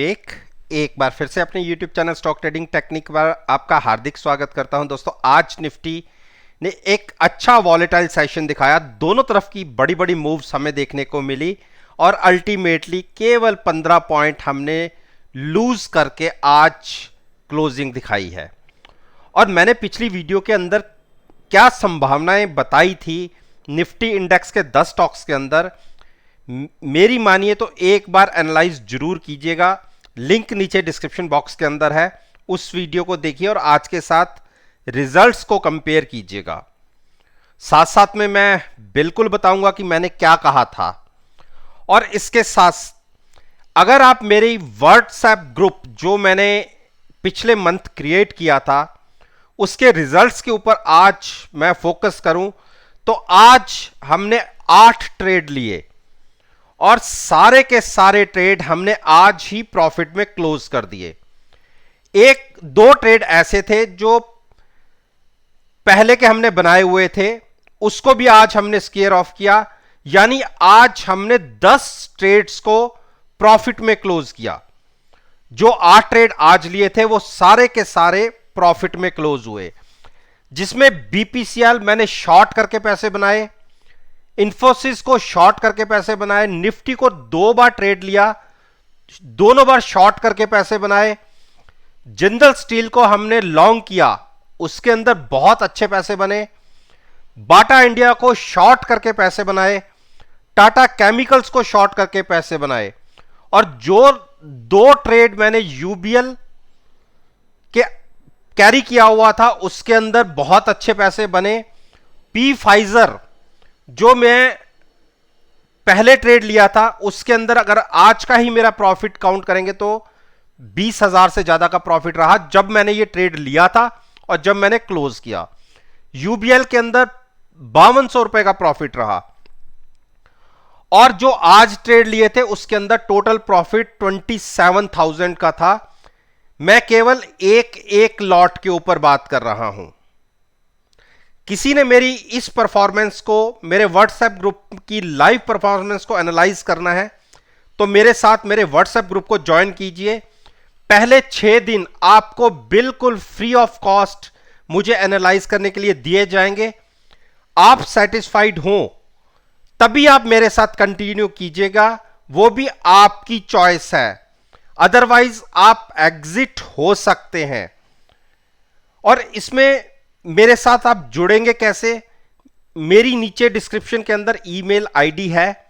एक बार फिर से अपने YouTube channel stock trading technique पर आपका हार्दिक स्वागत करता हूं। दोस्तों, आज निफ्टी ने एक अच्छा वॉलेटाइल सेशन दिखाया। दोनों तरफ की बड़ी बड़ी मूव्स हमें देखने को मिली और अल्टीमेटली केवल 15 पॉइंट हमने लूज करके आज क्लोजिंग दिखाई है। और मैंने पिछली वीडियो के अंदर क्या संभावनाएं बताई थी निफ्टी इंडेक्स के 10 स्टॉक्स के अंदर, मेरी मानिए तो एक बार एनालाइज जरूर कीजिएगा। लिंक नीचे डिस्क्रिप्शन बॉक्स के अंदर है, उस वीडियो को देखिए और आज के साथ रिजल्ट्स को कंपेयर कीजिएगा। साथ साथ में मैं बिल्कुल बताऊंगा कि मैंने क्या कहा था। और इसके साथ अगर आप मेरी व्हाट्सएप ग्रुप जो मैंने पिछले मंथ क्रिएट किया था उसके रिजल्ट्स के ऊपर आज मैं फोकस करूं, तो आज हमने 8 ट्रेड लिए और सारे के सारे ट्रेड हमने आज ही प्रॉफिट में क्लोज कर दिए। एक दो ट्रेड ऐसे थे जो पहले के हमने बनाए हुए थे, उसको भी आज हमने स्केयर ऑफ किया, यानी आज हमने 10 ट्रेड्स को प्रॉफिट में क्लोज किया। जो 8 ट्रेड आज लिए थे वो सारे के सारे प्रॉफिट में क्लोज हुए, जिसमें बीपीसीएल मैंने शॉर्ट करके पैसे बनाए, इंफोसिस को शॉर्ट करके पैसे बनाए, निफ्टी को 2 बार ट्रेड लिया, दोनों बार शॉर्ट करके पैसे बनाए, जिंदल स्टील को हमने लॉन्ग किया, उसके अंदर बहुत अच्छे पैसे बने, बाटा इंडिया को शॉर्ट करके पैसे बनाए, टाटा केमिकल्स को शॉर्ट करके पैसे बनाए, और जो 2 ट्रेड मैंने यूबीएल के कैरी किया हुआ था उसके अंदर बहुत अच्छे पैसे बने। पी फाइजर जो मैं पहले ट्रेड लिया था उसके अंदर अगर आज का ही मेरा प्रॉफिट काउंट करेंगे तो 20,000 से ज्यादा का प्रॉफिट रहा जब मैंने ये ट्रेड लिया था और जब मैंने क्लोज किया। यूबीएल के अंदर 5200 रुपए का प्रॉफिट रहा और जो आज ट्रेड लिए थे उसके अंदर टोटल प्रॉफिट 27,000 का था। मैं केवल एक लॉट के ऊपर बात कर रहा हूं। किसी ने मेरी इस परफॉर्मेंस को, मेरे व्हाट्सएप ग्रुप की लाइव परफॉर्मेंस को एनालाइज करना है तो मेरे साथ मेरे व्हाट्सएप ग्रुप को ज्वाइन कीजिए। पहले 6 दिन आपको बिल्कुल फ्री ऑफ कॉस्ट मुझे एनालाइज करने के लिए दिए जाएंगे। आप सेटिस्फाइड हो तभी आप मेरे साथ कंटिन्यू कीजिएगा, वो भी आपकी चॉइस है, अदरवाइज आप एग्जिट हो सकते हैं। और इसमें मेरे साथ आप जुड़ेंगे कैसे? मेरी नीचे डिस्क्रिप्शन के अंदर ईमेल आईडी है,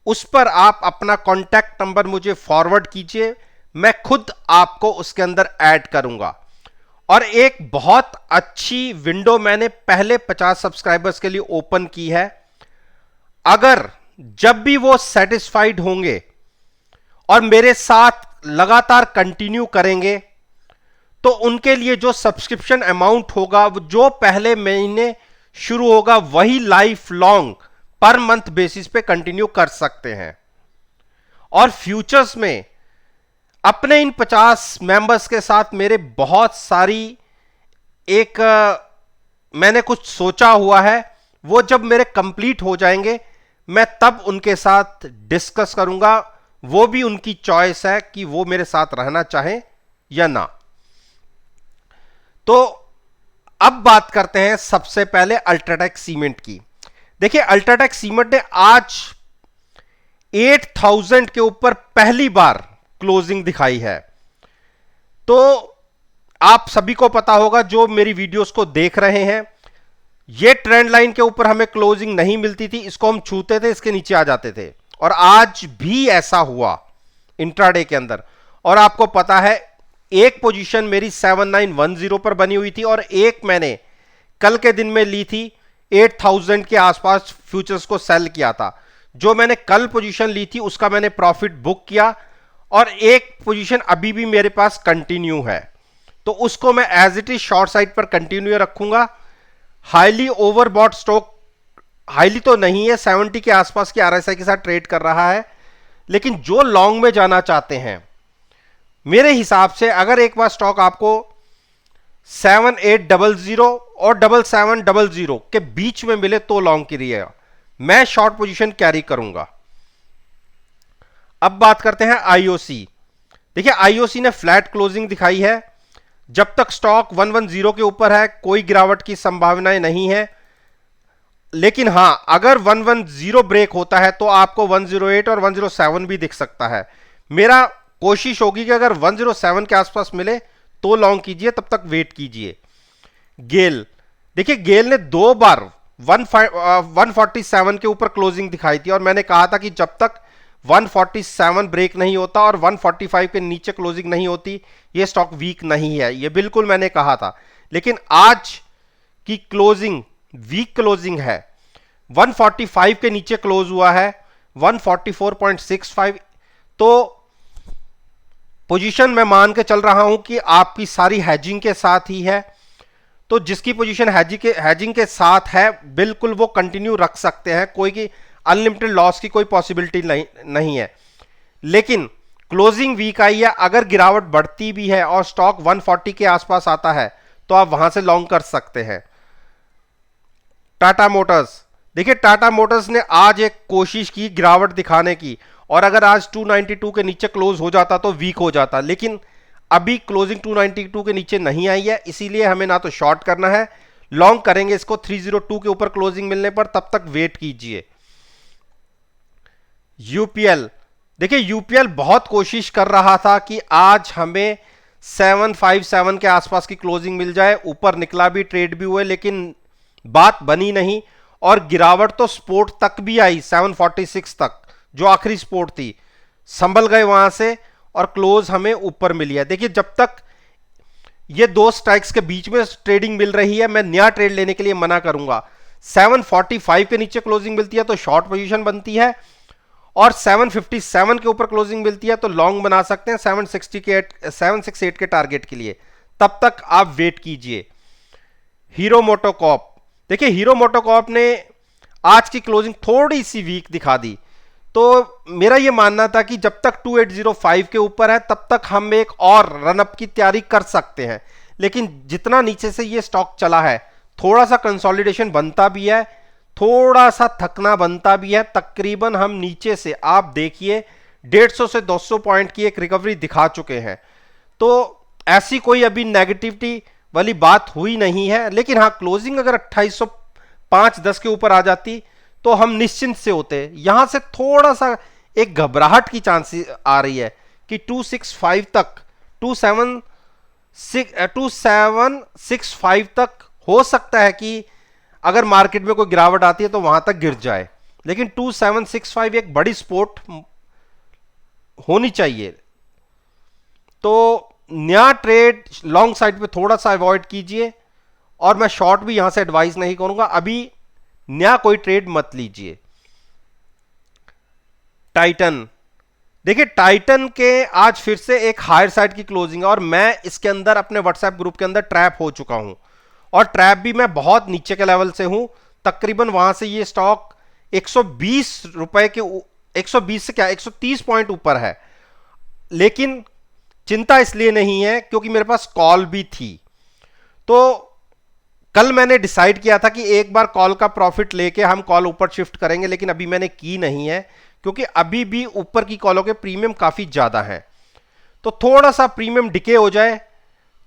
उस पर आप अपना कॉन्टैक्ट नंबर मुझे फॉरवर्ड कीजिए, मैं खुद आपको उसके अंदर ऐड करूंगा। और एक बहुत अच्छी विंडो मैंने पहले 50 सब्सक्राइबर्स के लिए ओपन की है। अगर जब भी वो सेटिस्फाइड होंगे और मेरे साथ लगातार कंटिन्यू करेंगे तो उनके लिए जो सब्सक्रिप्शन अमाउंट होगा, जो पहले महीने शुरू होगा, वही life long per month basis पे कंटिन्यू कर सकते हैं। और फ्यूचर्स में अपने इन 50 मेंबर्स के साथ मेरे बहुत सारी मैंने कुछ सोचा हुआ है, वो जब मेरे कंप्लीट हो जाएंगे मैं तब उनके साथ डिस्कस करूंगा। वो भी उनकी चॉइस है कि वो मेरे साथ रहना चाहें या ना। तो अब बात करते हैं सबसे पहले अल्ट्राटेक सीमेंट की। देखिए, अल्ट्राटेक सीमेंट ने आज 8,000 के ऊपर पहली बार क्लोजिंग दिखाई है। तो आप सभी को पता होगा जो मेरी वीडियोस को देख रहे हैं, ये ट्रेंड लाइन के ऊपर हमें क्लोजिंग नहीं मिलती थी, इसको हम छूते थे, इसके नीचे आ जाते थे, और आज भी ऐसा हुआ इंट्राडे के अंदर। और आपको पता है एक पोजीशन मेरी 7910 पर बनी हुई थी और एक मैंने कल के दिन में ली थी 8,000 के आसपास फ्यूचर्स को सेल किया था। जो मैंने कल पोजीशन ली थी उसका मैंने प्रॉफिट बुक किया और एक पोजीशन अभी भी मेरे पास कंटिन्यू है, तो उसको मैं as it is short side पर कंटिन्यू रखूंगा। हाईली ओवरबॉट स्टॉक, हाईली तो नहीं है, 70 के आसपास की आरएसआई के साथ ट्रेड कर रहा है, लेकिन जो लॉन्ग में जाना चाहते हैं, मेरे हिसाब से अगर एक बार स्टॉक आपको 7800 और 7700 के बीच में मिले तो लॉन्ग की रहिएगा, मैं शॉर्ट पोजीशन कैरी करूंगा। अब बात करते हैं आईओसी। देखिए आईओसी ने फ्लैट क्लोजिंग दिखाई है। जब तक स्टॉक 110 के ऊपर है कोई गिरावट की संभावनाएं नहीं है, लेकिन हां अगर 110 ब्रेक होता है तो आपको 108 और 107 भी दिख सकता है। मेरा कोशिश होगी कि अगर 107 के आसपास मिले तो लॉन्ग कीजिए, तब तक वेट कीजिए। गेल, देखिए गेल ने 2 बार 147 के ऊपर क्लोजिंग दिखाई थी और मैंने कहा था कि जब तक 147 ब्रेक नहीं होता और 145 के नीचे क्लोजिंग नहीं होती ये स्टॉक वीक नहीं है, ये बिल्कुल मैंने कहा था। लेकिन आज की क्लोजिंग वीक क्लोजिंग है, 145 के नीचे क्लोज हुआ है 144.65। तो पोजीशन मैं मान के चल रहा हूं कि आपकी सारी हैजिंग के साथ ही है, तो जिसकी पोजीशन हैजिंग के साथ है बिल्कुल वो कंटिन्यू रख सकते हैं, कोई की अनलिमिटेड लॉस की कोई पॉसिबिलिटी नहीं है। लेकिन क्लोजिंग वीक आई है, अगर गिरावट बढ़ती भी है और स्टॉक 140 के आसपास आता है तो आप वहां से लॉन्ग कर सकते हैं। टाटा मोटर्स, देखिए टाटा मोटर्स ने आज एक कोशिश की गिरावट दिखाने की और अगर आज 292 के नीचे क्लोज हो जाता तो वीक हो जाता, लेकिन अभी क्लोजिंग 292 के नीचे नहीं आई है, इसीलिए हमें ना तो शॉर्ट करना है, लॉन्ग करेंगे इसको 302 के ऊपर क्लोजिंग मिलने पर, तब तक वेट कीजिए। यूपीएल, देखिए यूपीएल बहुत कोशिश कर रहा था कि आज हमें 757 के आसपास की क्लोजिंग मिल जाए, ऊपर निकला भी, ट्रेड भी हुए, लेकिन बात बनी नहीं और गिरावट तो स्पोर्ट तक भी आई 746 तक, जो आखिरी स्पोर्ट थी, संभल गए वहां से और क्लोज हमें ऊपर मिली है। देखिए जब तक ये दो स्ट्राइक्स के बीच में ट्रेडिंग मिल रही है मैं नया ट्रेड लेने के लिए मना करूंगा। 745 के नीचे क्लोजिंग मिलती है तो शॉर्ट पोजीशन बनती है और 757 के ऊपर क्लोजिंग मिलती है तो लॉन्ग बना सकते हैं 768 के टारगेट के लिए, तब तक आप वेट कीजिए। हीरो मोटोकॉर्प, देखिए हीरो मोटोकॉर्प ने आज की क्लोजिंग थोड़ी सी वीक दिखा दी, तो मेरा यह मानना था कि जब तक 2805 के ऊपर है तब तक हम एक और रनअप की तैयारी कर सकते हैं, लेकिन जितना नीचे से ये स्टॉक चला है थोड़ा सा कंसोलिडेशन बनता भी है, थोड़ा सा थकना बनता भी है। तकरीबन हम नीचे से आप देखिए 150 से 200 पॉइंट की एक रिकवरी दिखा चुके हैं, तो ऐसी कोई अभी नेगेटिविटी वाली बात हुई नहीं है। लेकिन हाँ क्लोजिंग अगर 2805-10 के ऊपर आ जाती तो हम निश्चिंत से होते। यहां से थोड़ा सा एक घबराहट की चांस आ रही है कि 265 तक 2765 तक हो सकता है कि अगर मार्केट में कोई गिरावट आती है तो वहां तक गिर जाए, लेकिन 2765 एक बड़ी सपोर्ट होनी चाहिए। तो नया ट्रेड लॉन्ग साइड पे थोड़ा सा अवॉइड कीजिए और मैं शॉर्ट भी यहां से एडवाइस नहीं करूंगा, अभी नया कोई ट्रेड मत लीजिए। टाइटन, देखिए टाइटन के आज फिर से एक हायर साइड की क्लोजिंग है और मैं इसके अंदर अपने व्हाट्सएप ग्रुप के अंदर ट्रैप हो चुका हूं और ट्रैप भी मैं बहुत नीचे के लेवल से हूं, तकरीबन वहां से ये स्टॉक 120 रुपए के 120 से क्या 130 पॉइंट ऊपर है, लेकिन चिंता इसलिए नहीं है क्योंकि मेरे पास कॉल भी थी। तो कल मैंने डिसाइड किया था कि एक बार कॉल का प्रॉफिट लेके हम कॉल ऊपर शिफ्ट करेंगे, लेकिन अभी मैंने की नहीं है क्योंकि अभी भी ऊपर की कॉलों के प्रीमियम काफी ज्यादा है। तो थोड़ा सा प्रीमियम डिके हो जाए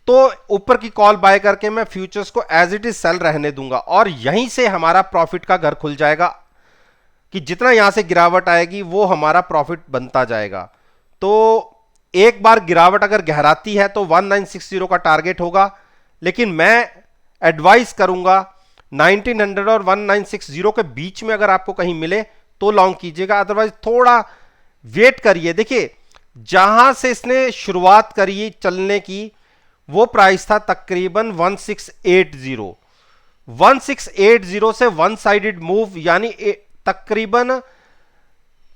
तो ऊपर की कॉल बाय करके मैं फ्यूचर्स को एज इट इज सेल रहने दूंगा और यहीं से हमारा प्रॉफिट का घर खुल जाएगा कि जितना यहां से गिरावट आएगी वो हमारा प्रॉफिट बनता जाएगा। तो एक बार गिरावट अगर गहराती है तो 1960 का टारगेट होगा, लेकिन मैं एडवाइस करूंगा 1900 और 1960 के बीच में अगर आपको कहीं मिले तो लॉन्ग कीजिएगा, अदरवाइज थोड़ा वेट करिए। देखिए जहां से इसने शुरुआत करी चलने की वो प्राइस था तकरीबन 1680 से वन साइडेड मूव यानी तकरीबन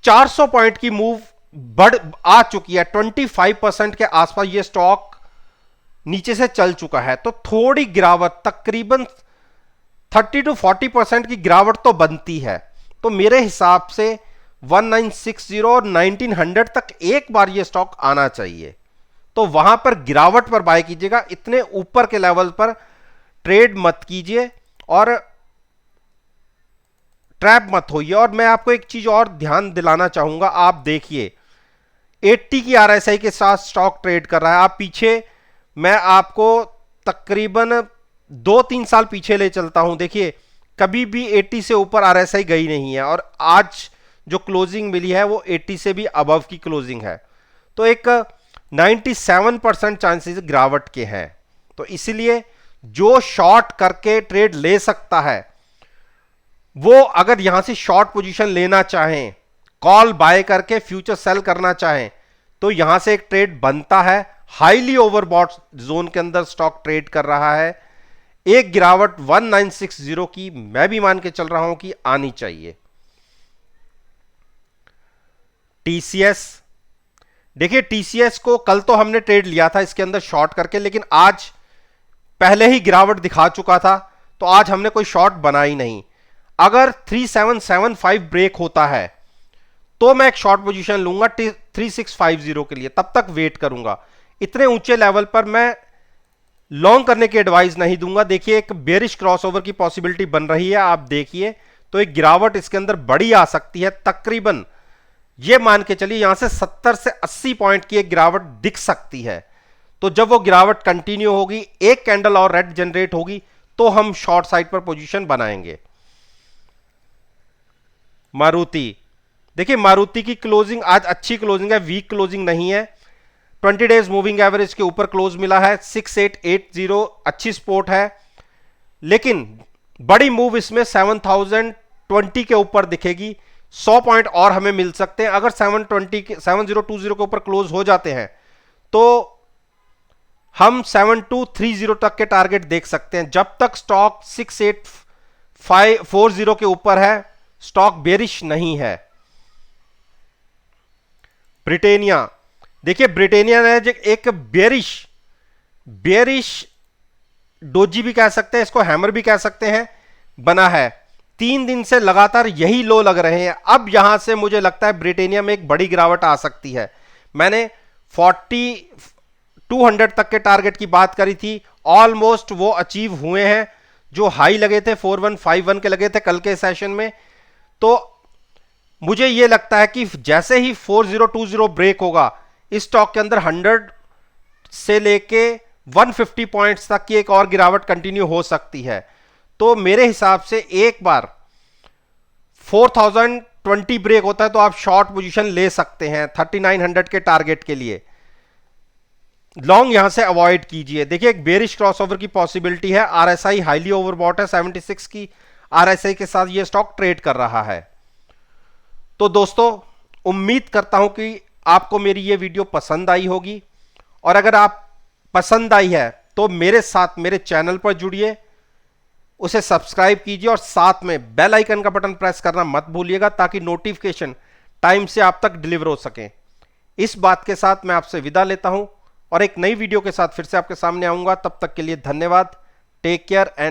400 पॉइंट की मूव बढ़ आ चुकी है, 25% के आसपास ये स्टॉक नीचे से चल चुका है। तो थोड़ी गिरावट तकरीबन 30 to 40% की गिरावट तो बनती है, तो मेरे हिसाब से 1960 और 1900 तक एक बार ये स्टॉक आना चाहिए, तो वहां पर गिरावट पर बाय कीजिएगा, इतने ऊपर के लेवल पर ट्रेड मत कीजिए और ट्रैप मत होइए। और मैं आपको एक चीज और ध्यान दिलाना चाहूंगा, आप देखिए 80 की आरएसआई के साथ स्टॉक ट्रेड कर रहा है। आप पीछे, मैं आपको तकरीबन 2-3 साल पीछे ले चलता हूं, देखिए कभी भी 80 से ऊपर आरएसआई गई नहीं है, और आज जो क्लोजिंग मिली है वो 80 से भी अबव की क्लोजिंग है। तो एक 97% चांसेस गिरावट के हैं। तो इसलिए जो शॉर्ट करके ट्रेड ले सकता है वो अगर यहां से शॉर्ट पोजीशन लेना चाहें, कॉल बाय करके फ्यूचर सेल करना चाहें, तो यहां से एक ट्रेड बनता है। हाईली ओवरबॉट जोन के अंदर स्टॉक ट्रेड कर रहा है। एक गिरावट 1960 की मैं भी मान के चल रहा हूं कि आनी चाहिए। टीसीएस, देखिए टीसीएस को कल तो हमने ट्रेड लिया था इसके अंदर शॉर्ट करके, लेकिन आज पहले ही गिरावट दिखा चुका था, तो आज हमने कोई शॉर्ट बनाई नहीं। अगर 3775 ब्रेक होता है तो मैं एक शॉर्ट पोजीशन लूंगा 3650 के लिए, तब तक वेट करूंगा। इतने ऊंचे लेवल पर मैं लॉन्ग करने की एडवाइस नहीं दूंगा। देखिए एक बेरिश क्रॉसओवर की पॉसिबिलिटी बन रही है, आप देखिए, तो एक गिरावट इसके अंदर बड़ी आ सकती है। तकरीबन ये मान के चलिए यहां से 70 से 80 पॉइंट की एक गिरावट दिख सकती है। तो जब वो गिरावट कंटिन्यू होगी, एक कैंडल और रेड जनरेट होगी, तो हम शॉर्ट साइड पर पोजीशन बनाएंगे। मारुति, देखिए मारुति की क्लोजिंग आज अच्छी क्लोजिंग है, वीक क्लोजिंग नहीं है। 20 डेज मूविंग एवरेज के ऊपर क्लोज मिला है। 6880 अच्छी सपोर्ट है, लेकिन बड़ी मूव इसमें 7020 के ऊपर दिखेगी। 100 पॉइंट और हमें मिल सकते हैं। अगर 7020 के ऊपर क्लोज हो जाते हैं तो हम 7230 तक के टारगेट देख सकते हैं। जब तक स्टॉक 6840 के ऊपर है, स्टॉक बेरिश नहीं है। ब्रिटेनिया, देखिए ब्रिटेनिया ने एक बेरिश डोजी भी कह सकते हैं, इसको हैमर भी कह सकते हैं, बना है। 3 दिन से लगातार यही लो लग रहे हैं। अब यहां से मुझे लगता है ब्रिटेनिया में एक बड़ी गिरावट आ सकती है। मैंने 4200 तक के टारगेट की बात करी थी, ऑलमोस्ट वो अचीव हुए हैं। जो हाई लगे थे 4151 के लगे थे कल के सेशन में। तो मुझे यह लगता है कि जैसे ही 4020 ब्रेक होगा, इस स्टॉक के अंदर 100 से लेके 150 पॉइंट्स तक की एक और गिरावट कंटिन्यू हो सकती है। तो मेरे हिसाब से एक बार 4020 ब्रेक होता है तो आप शॉर्ट पोजीशन ले सकते हैं 3900 के टारगेट के लिए। लॉन्ग यहां से अवॉइड कीजिए। देखिए एक बेरिश क्रॉसओवर की पॉसिबिलिटी है। आरएसआई हाईली ओवरबॉट है, 76 की आरएसआई के साथ ये स्टॉक ट्रेड कर रहा है। तो दोस्तों उम्मीद करता हूं कि आपको मेरी ये वीडियो पसंद आई होगी, और अगर आप पसंद आई है तो मेरे साथ मेरे चैनल पर जुड़िए, उसे सब्सक्राइब कीजिए और साथ में बेल आइकन का बटन प्रेस करना मत भूलिएगा, ताकि नोटिफिकेशन टाइम से आप तक डिलीवर हो सके। इस बात के साथ मैं आपसे विदा लेता हूं और एक नई वीडियो के साथ फिर से आपके सामने आऊंगा। तब तक के लिए धन्यवाद। Take care and